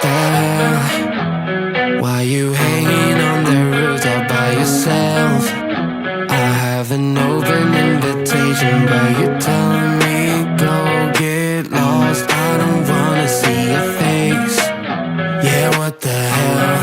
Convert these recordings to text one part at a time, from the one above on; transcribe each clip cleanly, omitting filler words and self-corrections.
the hell? Why you hanging on the roof all by yourself? I have an open invitation, but you're telling me go get lost. I don't wanna see your face. Yeah, what the hell?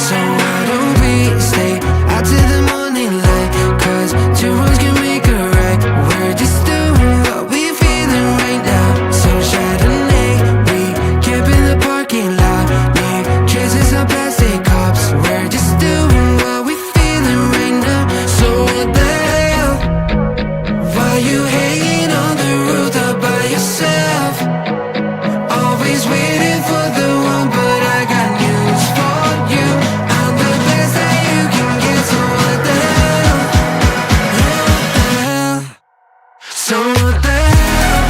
So why don't we stay out till the morning light? 'Cause two wrongs can make a right. We're just doing what we feeling right now. So Chardonnay, we camp in the parking lot. Leave traces of plastic cups. We're just doing what we feeling right now. So what the hell? Why you hanging on the roof all by yourself? Always waiting for the one, but I got news for you. I'm the best that you can get. So what the hell? Yeah, what the hell? So what the hell?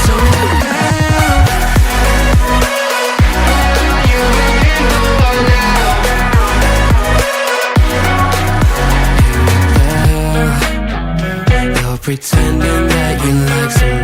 So what the hell? Where are you waiting for now? You're pretending that you like some